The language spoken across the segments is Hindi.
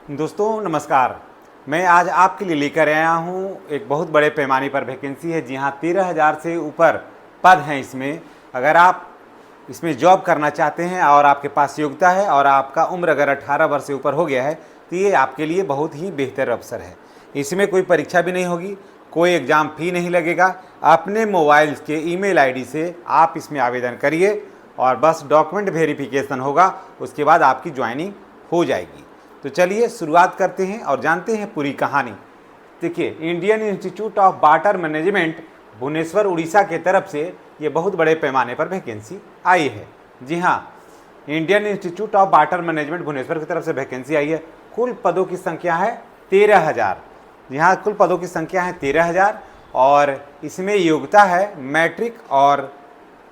दोस्तों नमस्कार। मैं आज आपके लिए लेकर आया हूँ एक बहुत बड़े पैमाने पर वैकेंसी है। जी हाँ, 13,000 से ऊपर पद हैं इसमें। अगर आप इसमें जॉब करना चाहते हैं और आपके पास योग्यता है और आपका उम्र अगर 18 वर्ष से ऊपर हो गया है तो ये आपके लिए बहुत ही बेहतर अवसर है। इसमें कोई परीक्षा भी नहीं होगी, कोई एग्ज़ाम फी नहीं लगेगा। अपने मोबाइल के ईमेल आईडी से आप इसमें आवेदन करिए और बस डॉक्यूमेंट वेरिफिकेशन होगा, उसके बाद आपकी ज्वाइनिंग हो जाएगी। तो चलिए शुरुआत करते हैं और जानते हैं पूरी कहानी। देखिए, Indian Institute of Water Management Bhubaneswar Orissa के तरफ से ये बहुत बड़े पैमाने पर वैकेंसी आई है। जी हाँ, Indian Institute of Water Management Bhubaneswar की तरफ से वैकेंसी आई है। कुल पदों की संख्या है 13,000। जी हाँ, कुल पदों की संख्या है 13,000 और इसमें योग्यता है मैट्रिक और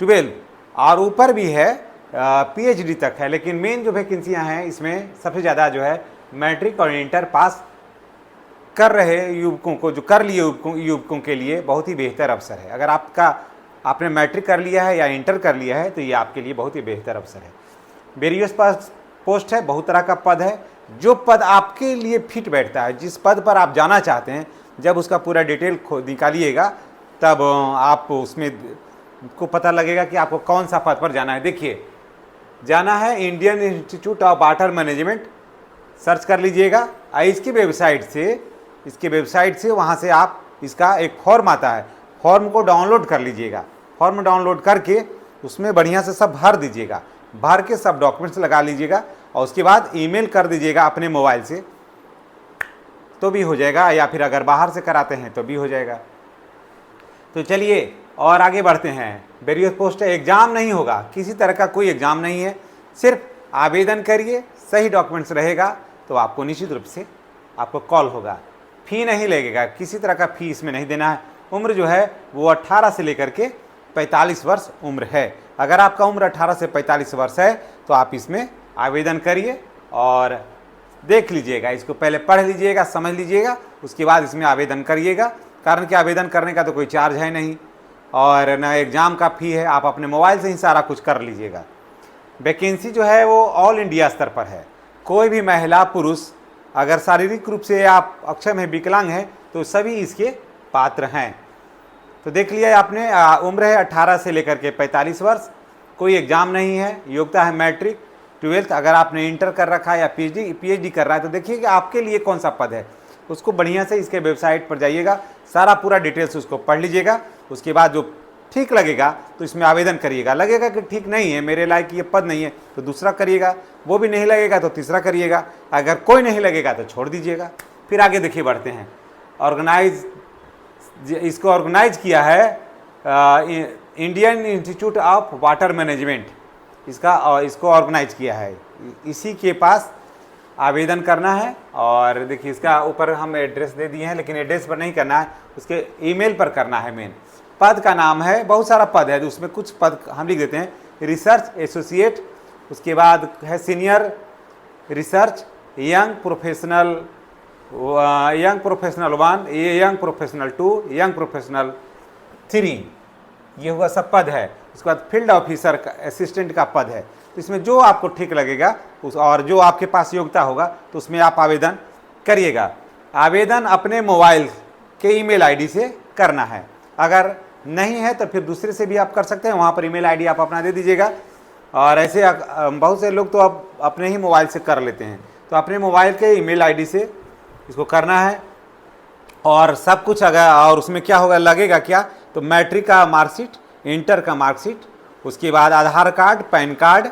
12 और ऊपर भी है पीएचडी तक है। लेकिन मेन जो वैकेंसियां हैं इसमें सबसे ज़्यादा जो है मैट्रिक और इंटर पास कर रहे युवकों को, जो कर लिए युवकों के लिए बहुत ही बेहतर अवसर है। अगर आपने मैट्रिक कर लिया है या इंटर कर लिया है तो ये आपके लिए बहुत ही बेहतर अवसर है। वेरियस पोस्ट है, बहुत तरह का पद है। जो पद आपके लिए फिट बैठता है, जिस पद पर आप जाना चाहते हैं, जब उसका पूरा डिटेल निकालिएगा तब आप उसमें को पता लगेगा कि आपको कौन सा पद पर जाना है। देखिए, जाना है Indian Institute of Water management, search कर लीजिएगा। इसकी वेबसाइट से वहाँ से आप इसका एक फॉर्म आता है, फॉर्म को डाउनलोड कर लीजिएगा। फॉर्म डाउनलोड करके उसमें बढ़िया से सब भर दीजिएगा, भर के सब डॉक्यूमेंट्स लगा लीजिएगा और उसके बाद ईमेल कर दीजिएगा अपने मोबाइल से, तो भी हो जाएगा, या फिर अगर बाहर से कराते हैं तो भी हो जाएगा। तो चलिए और आगे बढ़ते हैं। वेरियस पोस्ट है, एग्ज़ाम नहीं होगा, किसी तरह का कोई एग्ज़ाम नहीं है। सिर्फ आवेदन करिए, सही डॉक्यूमेंट्स रहेगा तो आपको निश्चित रूप से आपको कॉल होगा। फ़ी नहीं लगेगा, किसी तरह का फ़ी इसमें नहीं देना है। उम्र जो है वो 18 से लेकर के 45 वर्ष उम्र है। अगर आपका उम्र 18 से 45 वर्ष है तो आप इसमें आवेदन करिए और देख लीजिएगा, इसको पहले पढ़ लीजिएगा, समझ लीजिएगा, उसके बाद इसमें आवेदन करिएगा। कारण कि आवेदन करने का तो कोई चार्ज है नहीं और न एग्ज़ाम का फ़ी है, आप अपने मोबाइल से ही सारा कुछ कर लीजिएगा। वैकेंसी जो है वो ऑल इंडिया स्तर पर है। कोई भी महिला पुरुष अगर शारीरिक रूप से आप अक्षम है, विकलांग हैं, तो सभी इसके पात्र हैं। तो देख लिया आपने, उम्र है 18 से लेकर के 45 वर्ष, कोई एग्ज़ाम नहीं है, योग्यता है मैट्रिक 12। अगर आपने इंटर कर रखा है या पीएचडी कर रहा है तो देखिए कि आपके लिए कौन सा पद है, उसको बढ़िया से इसके वेबसाइट पर जाइएगा, सारा पूरा डिटेल्स उसको पढ़ लीजिएगा। उसके बाद जो ठीक लगेगा तो इसमें आवेदन करिएगा। लगेगा कि ठीक नहीं है, मेरे लायक ये पद नहीं है, तो दूसरा करिएगा। वो भी नहीं लगेगा तो तीसरा करिएगा। अगर कोई नहीं लगेगा तो छोड़ दीजिएगा। फिर आगे देखिए बढ़ते हैं। इसको ऑर्गेनाइज किया है Indian Institute of Water management, इसको ऑर्गेनाइज किया है। इसी के पास आवेदन करना है और देखिए इसका ऊपर हम एड्रेस दे दिए हैं, लेकिन एड्रेस पर नहीं करना है, उसके ईमेल पर करना है। मेन पद का नाम है, बहुत सारा पद है, तो उसमें कुछ पद हम लिख देते हैं। रिसर्च एसोसिएट, उसके बाद है senior research, young professional 1, young professional 2, young professional 3, ये हुआ सब पद है। उसके बाद फील्ड ऑफिसर का असिस्टेंट का पद है। तो इसमें जो आपको ठीक लगेगा और जो आपके पास योग्यता होगा तो उसमें आप आवेदन करिएगा। आवेदन अपने मोबाइल के ईमेल आईडी से करना है। अगर नहीं है तो फिर दूसरे से भी आप कर सकते हैं, वहाँ पर ईमेल आईडी आप अपना दे दीजिएगा। और ऐसे बहुत से लोग तो अब अपने ही मोबाइल से कर लेते हैं, तो अपने मोबाइल के ईमेल आईडी से इसको करना है। और सब कुछ अगर, और उसमें क्या होगा, लगेगा क्या, तो मैट्रिक का मार्कशीट, इंटर का मार्कशीट, उसके बाद आधार कार्ड, पैन कार्ड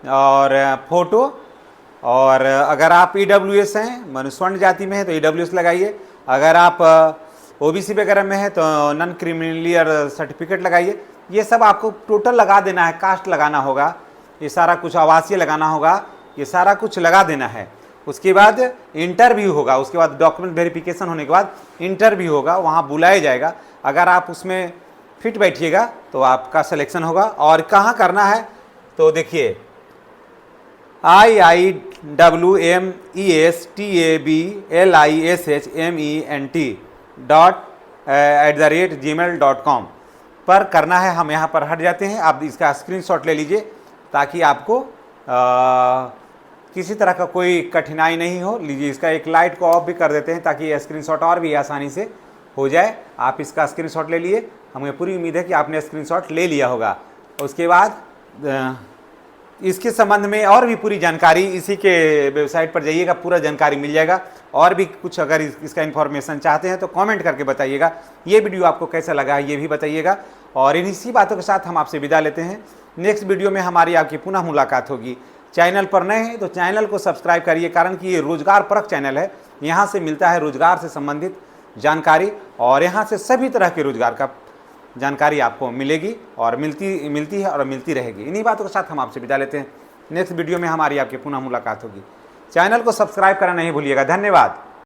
और फोटो। और अगर आप ईडब्ल्यूएस हैं, मनुष्य जाति में है तो ईडब्ल्यूएस लगाइए। अगर आप ओबीसी वगैरह में है तो नॉन क्रिमिनलियर सर्टिफिकेट लगाइए। ये सब आपको टोटल लगा देना है, कास्ट लगाना होगा, ये सारा कुछ आवासीय लगाना होगा, ये सारा कुछ लगा देना है। उसके बाद इंटरव्यू होगा, उसके बाद डॉक्यूमेंट वेरिफिकेशन होने के बाद इंटरव्यू होगा, वहाँ बुलाया जाएगा। अगर आप उसमें फिट बैठिएगा तो आपका सिलेक्शन होगा। और कहाँ करना है तो देखिए iiwmestablisement.@gmail.com पर करना है। हम यहाँ पर हट जाते हैं, आप इसका स्क्रीनशॉट ले लीजिए ताकि आपको किसी तरह का कोई कठिनाई नहीं हो। लीजिए इसका एक लाइट को ऑफ भी कर देते हैं ताकि ये स्क्रीनशॉट और भी आसानी से हो जाए। आप इसका स्क्रीनशॉट ले लिए, हमें पूरी उम्मीद है कि आपने स्क्रीनशॉट ले लिया होगा। उसके बाद इसके संबंध में और भी पूरी जानकारी इसी के वेबसाइट पर जाइएगा, पूरा जानकारी मिल जाएगा। और भी कुछ अगर इसका इन्फॉर्मेशन चाहते हैं तो कमेंट करके बताइएगा। ये वीडियो आपको कैसा लगा ये भी बताइएगा। और इन्हीं बातों के साथ हम आपसे विदा लेते हैं। नेक्स्ट वीडियो में हमारी आपकी पुनः मुलाकात होगी। चैनल पर नए हैं तो चैनल को सब्सक्राइब करिए, कारण कि ये रोजगार परक चैनल है। यहाँ से मिलता है रोजगार से संबंधित जानकारी, और यहाँ से सभी तरह के रोजगार का जानकारी आपको मिलेगी और मिलती है और मिलती रहेगी। इन्हीं बातों के साथ हम आपसे विदा लेते हैं। नेक्स्ट वीडियो में हमारी आपकी पुनः मुलाकात होगी। चैनल को सब्सक्राइब करना नहीं भूलिएगा। धन्यवाद।